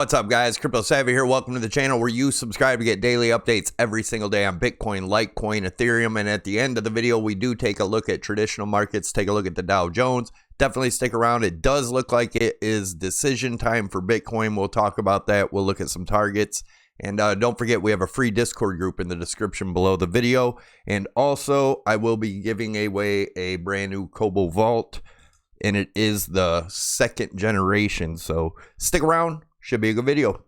What's up, guys? CryptoSavy here. Welcome to the channel where you subscribe to get daily updates every single day on Bitcoin, Litecoin, Ethereum, and at the end of the video, we do take a look at traditional markets, take a look at the Dow Jones. Definitely stick around. It does look like it is decision time for Bitcoin. We'll talk about that. We'll look at some targets. And don't forget, we have a free Discord group in the description below the video. And also, I will be giving away a brand new Kobo Vault, and it is the second generation. So stick around. Should be a good video. All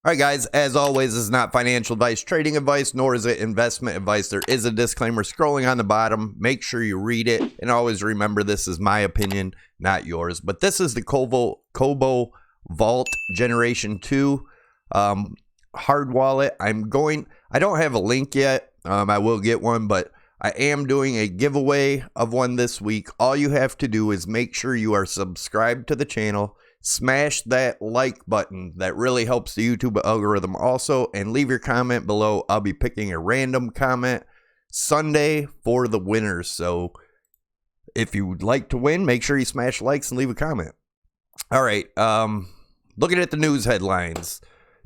right, guys, as always, this is not financial advice, trading advice, nor is it investment advice. There is a disclaimer scrolling on the bottom. Make sure you read it. And always remember, this is my opinion, not yours. But this is the Kobo Vault Generation 2 hard wallet. I don't have a link yet. I will get one, but I am doing a giveaway of one this week. All you have to do is make sure you are subscribed to the channel. Smash that like button. That really helps the YouTube algorithm also. And leave your comment below. I'll be picking a random comment Sunday for the winners. So if you would like to win, make sure you smash likes and leave a comment. All right. Looking at the news headlines,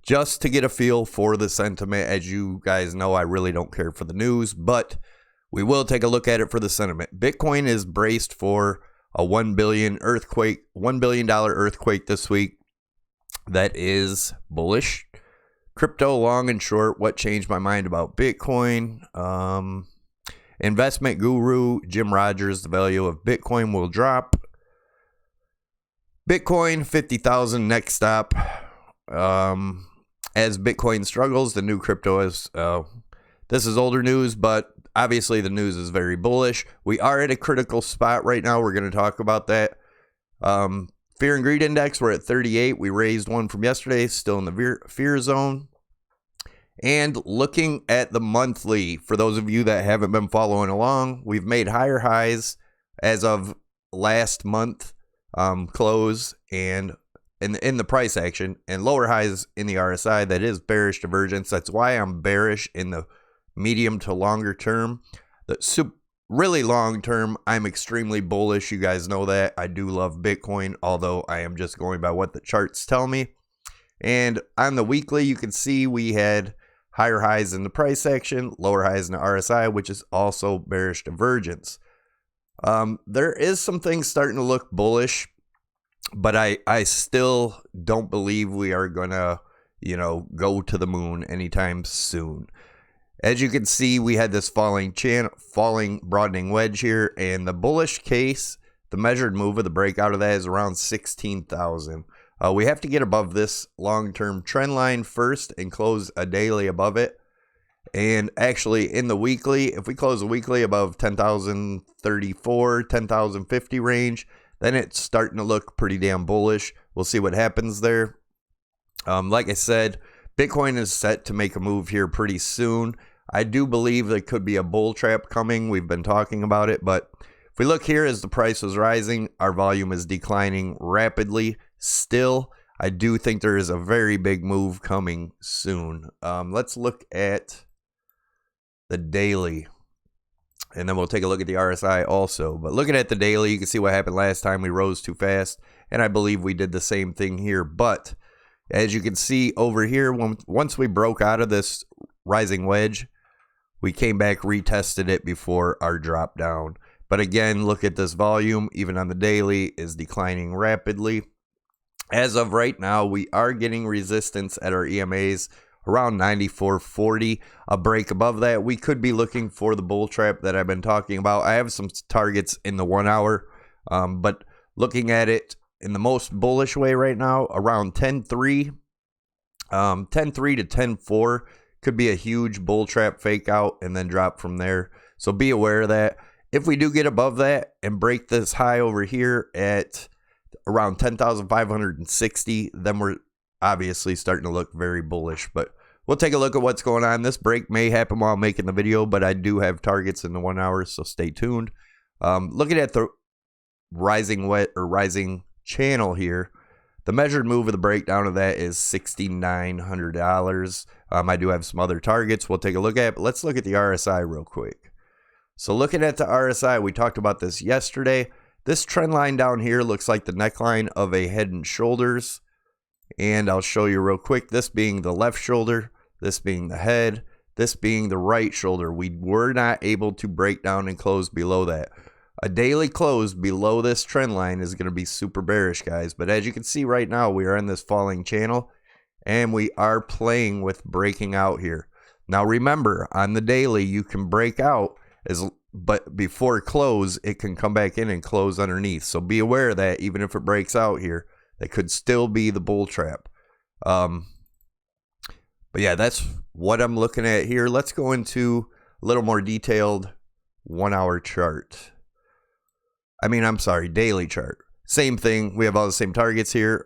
just to get a feel for the sentiment. As you guys know, I really don't care for the news, but we will take a look at it for the sentiment. Bitcoin is braced for a $1 billion earthquake this week. That is bullish. Crypto long and short. What changed my mind about Bitcoin? Investment guru Jim Rogers, the value of Bitcoin will drop. Bitcoin 50,000 next stop. As Bitcoin struggles, the new crypto is, this is older news, but obviously the news is very bullish. We are at a critical spot right now. We're going to talk about that. Fear and greed index, we're at 38. We raised one from yesterday, still in the fear zone. And looking at the monthly, for those of you that haven't been following along, we've made higher highs as of last month close and in the price action, and lower highs in the RSI. That is bearish divergence. That's why I'm bearish in the medium to longer term. The really long term, I'm extremely bullish. You guys know that. I do love Bitcoin, although I am just going by what the charts tell me. And on the weekly, you can see we had higher highs in the price action, lower highs in the RSI, which is also bearish divergence. There is some things starting to look bullish, but I still don't believe we are gonna, go to the moon anytime soon. As you can see, we had this falling broadening wedge here, and the bullish case, the measured move of the breakout of that is around 16,000. We have to get above this long-term trend line first and close a daily above it. And actually, in the weekly, if we close a weekly above 10,034, 10,050 range, then it's starting to look pretty damn bullish. We'll see what happens there. Like I said, Bitcoin is set to make a move here pretty soon. I do believe there could be a bull trap coming. We've been talking about it, but if we look here, as the price is rising, our volume is declining rapidly. Still, I do think there is a very big move coming soon. Let's look at the daily, and then we'll take a look at the RSI also. But looking at the daily, you can see what happened last time. We rose too fast, and I believe we did the same thing here. But as you can see over here, once we broke out of this rising wedge, we came back, retested it before our drop down. But again, look at this volume, even on the daily, is declining rapidly. As of right now, we are getting resistance at our EMAs around 94.40. A break above that, we could be looking for the bull trap that I've been talking about. I have some targets in the 1 hour, but looking at it in the most bullish way right now, around 10.3 to 10.4 could be a huge bull trap fake out and then drop from there. So be aware of that. If we do get above that and break this high over here at around 10,560, then we're obviously starting to look very bullish. But we'll take a look at what's going on. This break may happen while making the video, but I do have targets in the 1 hour, so stay tuned. Looking at the rising channel here, The measured move of the breakdown of that is $6,900. I do have some other targets we'll take a look at, but let's look at the RSI real quick. So looking at the RSI, we talked about this yesterday. This trend line down here looks like the neckline of a head and shoulders. And I'll show you real quick, this being the left shoulder, this being the head, this being the right shoulder. We were not able to break down and close below that. A daily close below this trend line is going to be super bearish, guys. But as you can see right now, we are in this falling channel, and we are playing with breaking out here. Now remember, on the daily, you can break out, but before close, it can come back in and close underneath. So be aware of that. Even if it breaks out here, that could still be the bull trap. But yeah, that's what I'm looking at here. Let's go into a little more detailed 1 hour chart. I'm sorry, daily chart. Same thing. We have all the same targets here.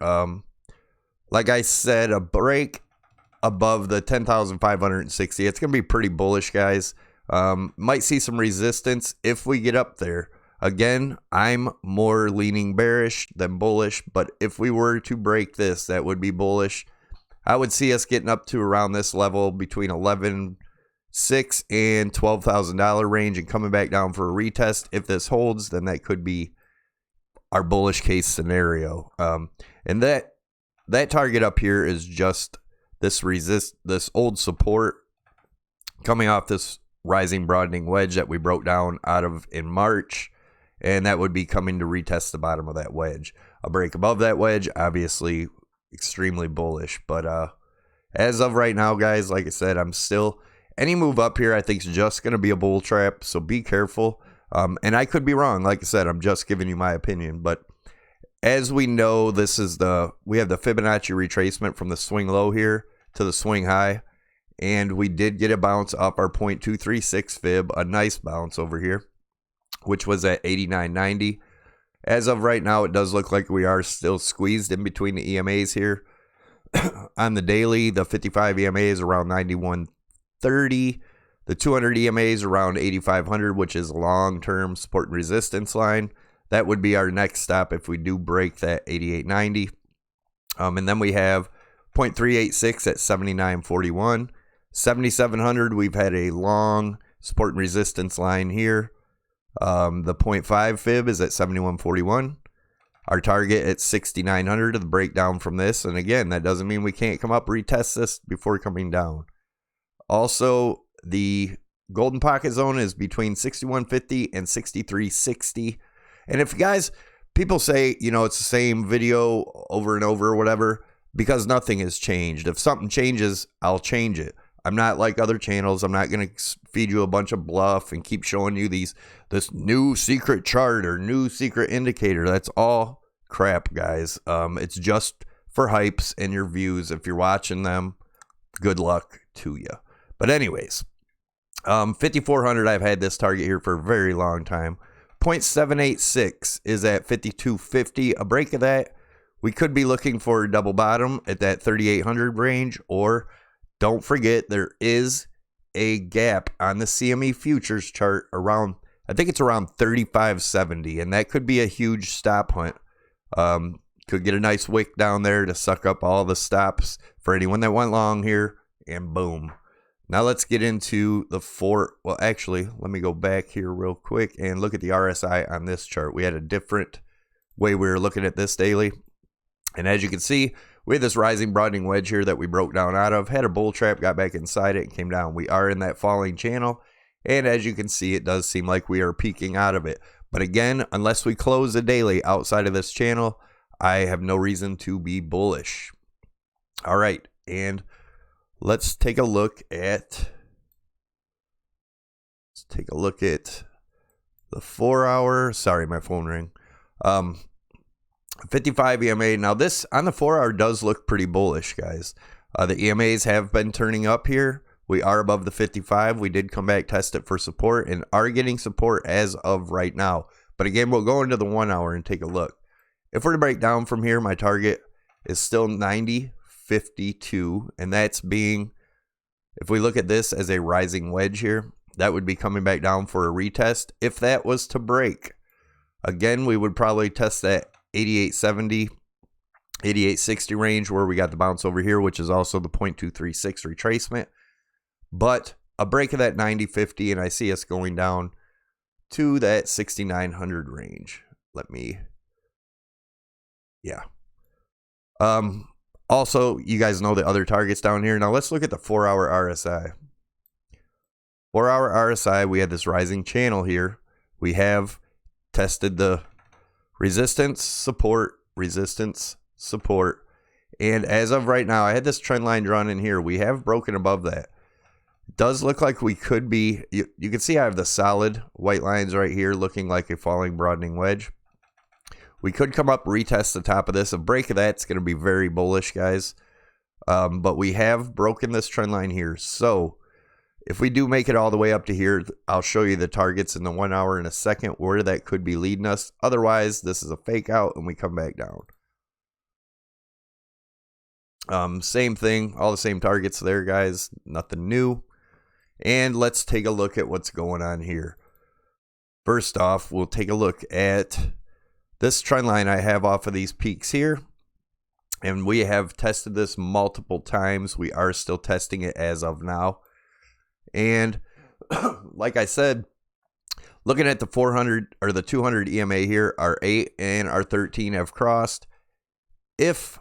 Like I said, a break above the 10,560. It's going to be pretty bullish, guys. Might see some resistance if we get up there. Again, I'm more leaning bearish than bullish, but if we were to break this, that would be bullish. I would see us getting up to around this level between $11,600 and $12,000 range and coming back down for a retest. If this holds, then that could be our bullish case scenario. And that target up here is just this old support coming off this rising broadening wedge that we broke down out of in March. And that would be coming to retest the bottom of that wedge. A break above that wedge, obviously extremely bullish. But as of right now, guys, like I said, I'm still... Any move up here, I think, is just going to be a bull trap, so be careful. And I could be wrong. Like I said, I'm just giving you my opinion. But as we know, we have the Fibonacci retracement from the swing low here to the swing high. And we did get a bounce up our 0.236 fib, a nice bounce over here, which was at 89.90. As of right now, it does look like we are still squeezed in between the EMAs here. On the daily, the 55 EMA is around 91.30. The 200 EMA is around 8,500, which is a long-term support and resistance line. That would be our next stop if we do break that 88.90. And then we have 0.386 at 79.41. 7,700, we've had a long support and resistance line here. The 0.5 fib is at 71.41. Our target at 6,900 to the breakdown from this. And again, that doesn't mean we can't come up, retest this before coming down. Also, the golden pocket zone is between 61.50 and 63.60. And if guys, people say, it's the same video over and over or whatever, because nothing has changed. If something changes, I'll change it. I'm not like other channels. I'm not going to feed you a bunch of bluff and keep showing you this new secret chart or new secret indicator. That's all crap, guys. It's just for hypes and your views. If you're watching them, good luck to you. But anyways, 5,400, I've had this target here for a very long time. 0.786 is at 52.50. A break of that, we could be looking for a double bottom at that 3,800 range, or don't forget, there is a gap on the CME futures chart around, I think it's around 35.70, and that could be a huge stop hunt. Could get a nice wick down there to suck up all the stops for anyone that went long here, and boom. Now let's get into well, actually, let me go back here real quick and look at the RSI on this chart. We had a different way we were looking at this daily. And as you can see, we had this rising broadening wedge here that we broke down out of, had a bull trap, got back inside it, and came down. We are in that falling channel, and as you can see, it does seem like we are peaking out of it. But again, unless we close the daily outside of this channel, I have no reason to be bullish. All right, and let's take a look at the 4 hour. Sorry, my phone rang. 55 EMA. Now this on the 4 hour does look pretty bullish, guys. The EMAs have been turning up here. We are above the 55. We did come back, test it for support, and are getting support as of right now. But again, we'll go into the 1 hour and take a look. If we're to break down from here, my target is still 90.52, and that's being, if we look at this as a rising wedge here, that would be coming back down for a retest. If that was to break, again, we would probably test that 88.70 8860 range where we got the bounce over here, which is also the 0.236 retracement. But a break of that 9050, and I see us going down to that 6900 range. Also, you guys know the other targets down here. Now let's look at the 4-hour RSI. 4-hour RSI, we had this rising channel here. We have tested the resistance, support, and as of right now, I had this trend line drawn in here. We have broken above that. It does look like we could be, you can see I have the solid white lines right here looking like a falling broadening wedge. We could come up, retest the top of this. A break of that's going to be very bullish, guys. But we have broken this trend line here. So if we do make it all the way up to here, I'll show you the targets in the 1 hour in a second where that could be leading us. Otherwise, this is a fake out and we come back down. Same thing, all the same targets there, guys. Nothing new. And let's take a look at what's going on here. First off, we'll take a look at this trend line I have off of these peaks here. And we have tested this multiple times. We are still testing it as of now. And like I said, looking at the 400 or the 200 EMA here, our 8 and our 13 have crossed. If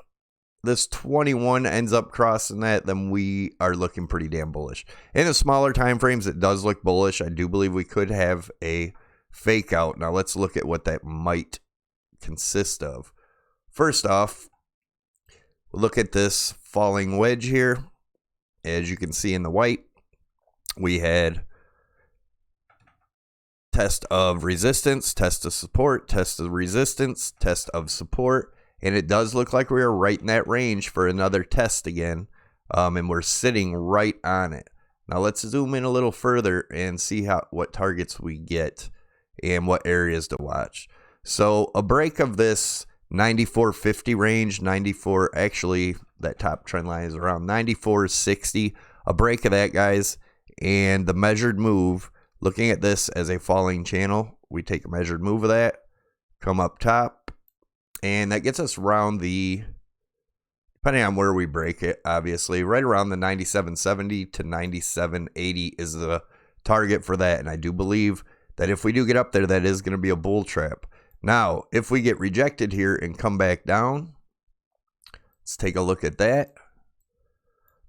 this 21 ends up crossing that, then we are looking pretty damn bullish. In the smaller time frames, it does look bullish. I do believe we could have a fake out. Now let's look at what that might consist of. First off, look at this falling wedge here. As you can see in the white, we had test of resistance, test of support, test of resistance, test of support, and it does look like we are right in that range for another test again, and we're sitting right on it. Now let's zoom in a little further and see what targets we get and what areas to watch. So a break of this 9450 range, actually that top trend line is around 9460. A break of that, guys, and the measured move, looking at this as a falling channel, we take a measured move of that, come up top, and that gets us around the, depending on where we break it, obviously, right around the 9770 to 9780 is the target for that. And I do believe that if we do get up there, that is going to be a bull trap. Now, if we get rejected here and come back down, let's take a look at that.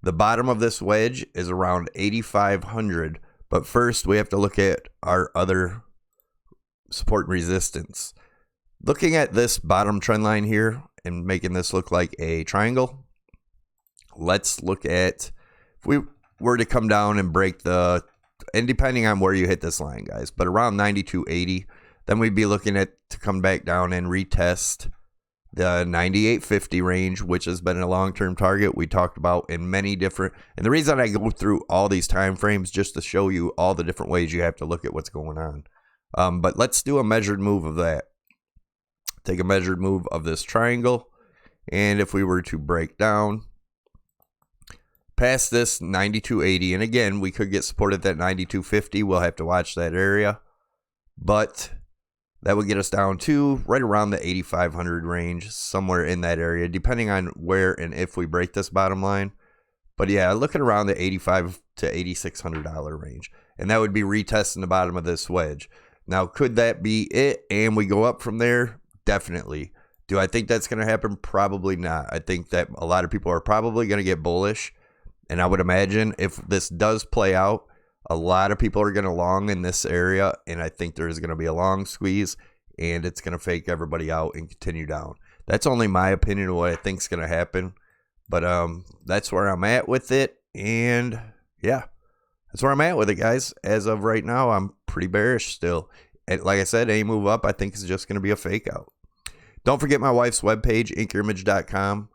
The bottom of this wedge is around 8,500. But first, we have to look at our other support and resistance. Looking at this bottom trend line here and making this look like a triangle, let's look at, if we were to come down and break the, and depending on where you hit this line, guys, but around 9280, then we'd be looking at to come back down and retest the 9850 range, which has been a long-term target we talked about in many different, and the reason I go through all these time frames just to show you all the different ways you have to look at what's going on. But let's do a measured move of that. Take a measured move of this triangle, and if we were to break down past this 9280, and again, we could get support at that 9250. We'll have to watch that area, but that would get us down to right around the 8,500 range, somewhere in that area, depending on where and if we break this bottom line. But yeah, looking around the $8,500 to $8,600 range, and that would be retesting the bottom of this wedge. Now, could that be it and we go up from there? Definitely. Do I think that's going to happen? Probably not. I think that a lot of people are probably going to get bullish, and I would imagine if this does play out, a lot of people are going to long in this area, and I think there's going to be a long squeeze, and it's going to fake everybody out and continue down. That's only my opinion of what I think is going to happen, but that's where I'm at with it, and yeah, that's where I'm at with it, guys. As of right now, I'm pretty bearish still. And like I said, any move up, I think is just going to be a fake out. Don't forget my wife's webpage, inkyorimage.com.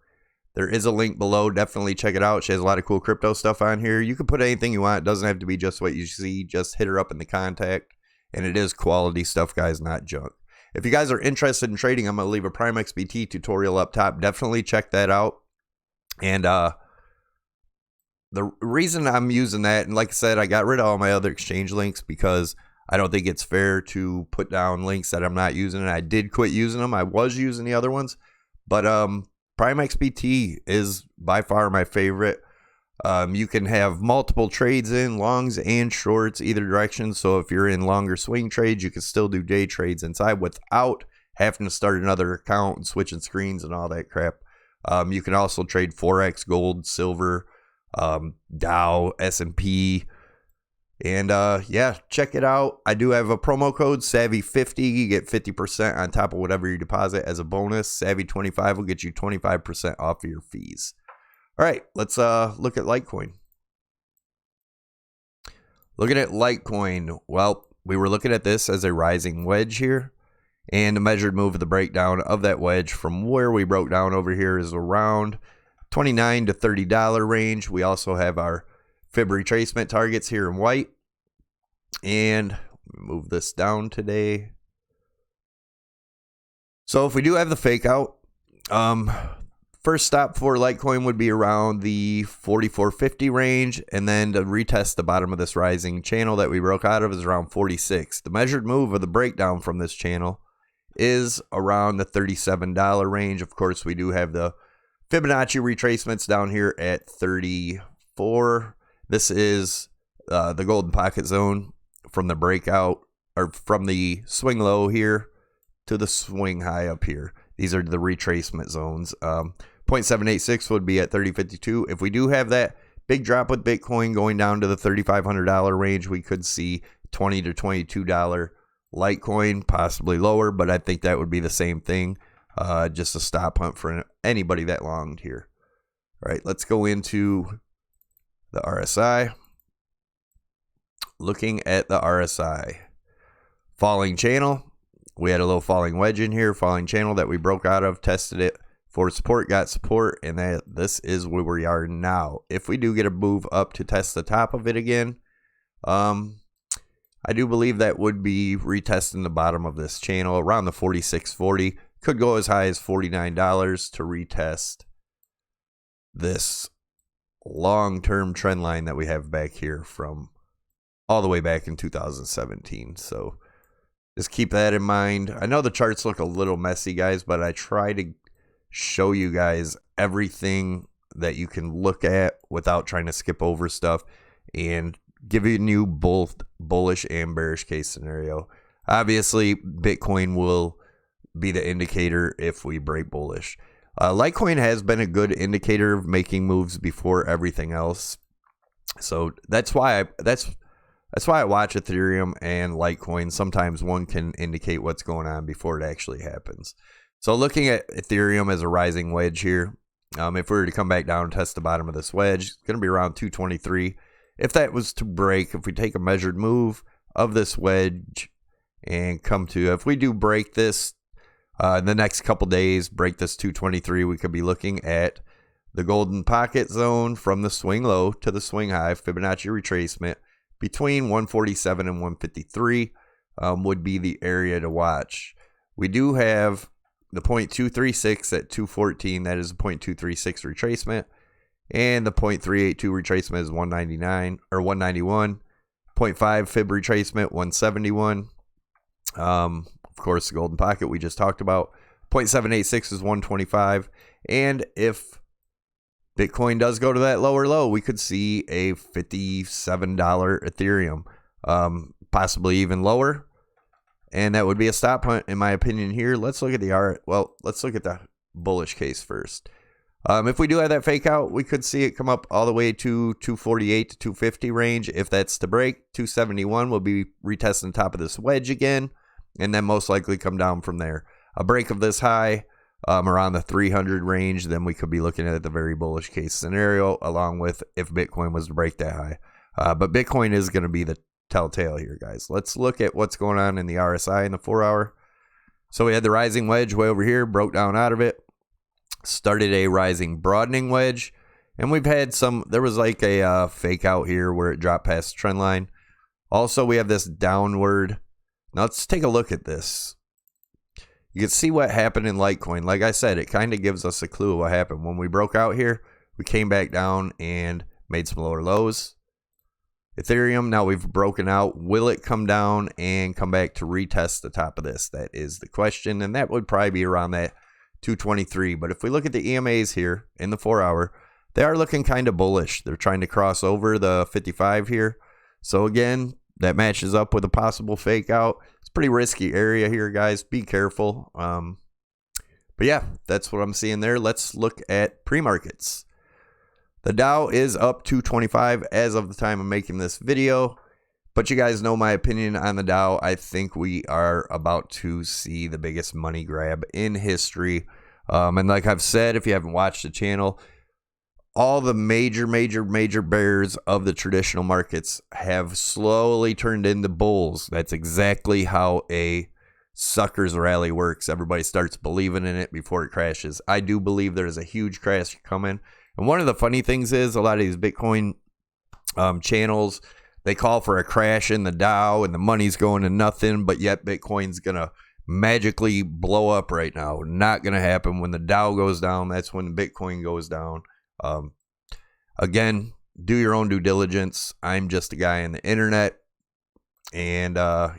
There is a link below. Definitely check it out. She has a lot of cool crypto stuff on here. You can put anything you want. It doesn't have to be just what you see. Just hit her up in the contact. And it is quality stuff, guys, not junk. If you guys are interested in trading, I'm going to leave a Prime XBT tutorial up top. Definitely check that out. And the reason I'm using that, and like I said, I got rid of all my other exchange links because I don't think it's fair to put down links that I'm not using. And I did quit using them. I was using the other ones. But Prime XBT is by far my favorite. You can have multiple trades in, longs and shorts, either direction. So if you're in longer swing trades, you can still do day trades inside without having to start another account and switching screens and all that crap. You can also trade Forex, gold, silver, Dow, S&P. And yeah, check it out. I do have a promo code, Savy50. You get 50% on top of whatever you deposit as a bonus. Savy25 will get you 25% off of your fees. All right, let's look at Litecoin. Looking at Litecoin, well, we were looking at this as a rising wedge here. And the measured move of the breakdown of that wedge from where we broke down over here is around $29 to $30 range. We also have our fib retracement targets here in white. And move this down today. So if we do have the fake out, first stop for Litecoin would be around the 44.50 range, and then to retest the bottom of this rising channel that we broke out of is around 46. The measured move of the breakdown from this channel is around the $37 range. Of course, we do have the Fibonacci retracements down here at 34. This is the golden pocket zone from the breakout, or from the swing low here to the swing high up here. These are the retracement zones. 0.786 would be at 30.52. If we do have that big drop with Bitcoin going down to the $3,500 range, we could see $20 to $22 Litecoin, possibly lower, but I think that would be the same thing. Just a stop hunt for anybody that longed here. All right, let's go into the RSI. Looking at the RSI. Falling channel. We had a little falling wedge in here, falling channel that we broke out of, tested it for support, got support, and this is where we are now. If we do get a move up to test the top of it again, I do believe that would be retesting the bottom of this channel around the 46.40. Could go as high as $49 to retest this long-term trend line that we have back here from all the way back in 2017. So just keep that in mind. I know the charts look a little messy, guys, but I try to show you guys everything that you can look at without trying to skip over stuff and giving you both bullish and bearish case scenario. Obviously, Bitcoin will be the indicator if we break bullish. Litecoin has been a good indicator of making moves before everything else. So that's why I watch Ethereum and Litecoin. Sometimes one can indicate what's going on before it actually happens. So looking at Ethereum as a rising wedge here, if we were to come back down and test the bottom of this wedge, it's going to be around 223. If that was to break, if we take a measured move of this wedge and come to, if we do break this in the next couple days, break this 223, we could be looking at the golden pocket zone from the swing low to the swing high, Fibonacci retracement between 147 and 153 would be the area to watch. We do have the 0.236 at 214, that is a 0.236 retracement. And the 0.382 retracement is 199 or 191. 0.5 fib retracement 171. Of course, the golden pocket we just talked about. 0.786 is 125. And if Bitcoin does go to that lower low, we could see a $57 Ethereum, possibly even lower. And that would be a stop hunt, in my opinion, here. Let's look at let's look at the bullish case first. If we do have that fake out, we could see it come up all the way to 248 to 250 range. If that's to break, 271 will be retesting the top of this wedge again, and then most likely come down from there. A break of this high around the 300 range, then we could be looking at the very bullish case scenario, along with if Bitcoin was to break that high. But Bitcoin is going to be the telltale here, guys. Let's look at what's going on in the RSI in the 4 hour. So we had the rising wedge way over here, broke down out of it. Started a rising broadening wedge, and we've had there was like a fake out here where it dropped past the trend line. Also, we have this downward. Now let's take a look at this. You can see what happened in Litecoin. Like I said, it kind of gives us a clue of what happened. When we broke out here, we came back down and made some lower lows. Ethereum, now we've broken out. Will it come down and come back to retest the top of this? That is the question, and that would probably be around that 223. But if we look at the EMAs here in the 4 hour, they are looking kind of bullish. They're trying to cross over the 55 here. So again, that matches up with a possible fake out. It's a pretty risky area here, guys. Be careful. But yeah, that's what I'm seeing there. Let's look at pre-markets. The Dow is up 225 as of the time of making this video. But you guys know my opinion on the Dow. I think we are about to see the biggest money grab in history. And like I've said, if you haven't watched the channel, all the major bears of the traditional markets have slowly turned into bulls. That's exactly how a sucker's rally works. Everybody starts believing in it before it crashes. I do believe there's a huge crash coming. And one of the funny things is a lot of these Bitcoin channels, they call for a crash in the Dow and the money's going to nothing, but yet Bitcoin's going to magically blow up right now. Not going to happen. When the Dow goes down, that's when Bitcoin goes down. Again, do your own due diligence. I'm just a guy on the internet. And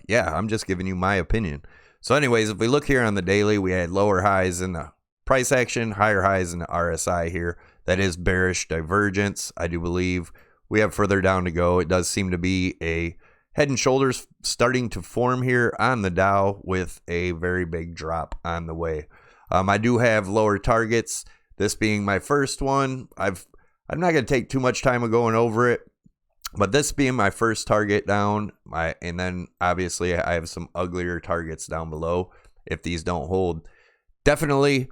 yeah, I'm just giving you my opinion. So anyways, if we look here on the daily, we had lower highs in the price action, higher highs in the RSI here. That is bearish divergence, I do believe. We have further down to go. It does seem to be a head and shoulders starting to form here on the Dow with a very big drop on the way. I do have lower targets. This being my first one. I'm not going to take too much time of going over it. But this being my first target down, and then obviously I have some uglier targets down below if these don't hold. Definitely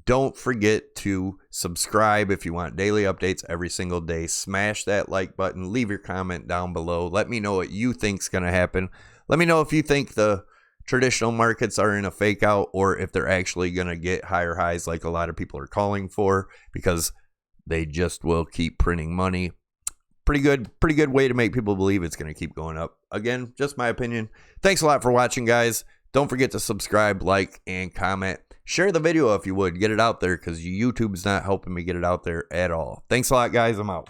don't forget to subscribe if you want daily updates every single day. Smash that like button. Leave your comment down below. Let me know what you think's going to happen. Let me know if you think the traditional markets are in a fake out or if they're actually going to get higher highs like a lot of people are calling for, because they just will keep printing money. Pretty good way to make people believe it's going to keep going up. Again, just my opinion. Thanks a lot for watching, guys. Don't forget to subscribe, like, and comment. Share the video if you would. Get it out there, because YouTube's not helping me get it out there at all. Thanks a lot, guys. I'm out.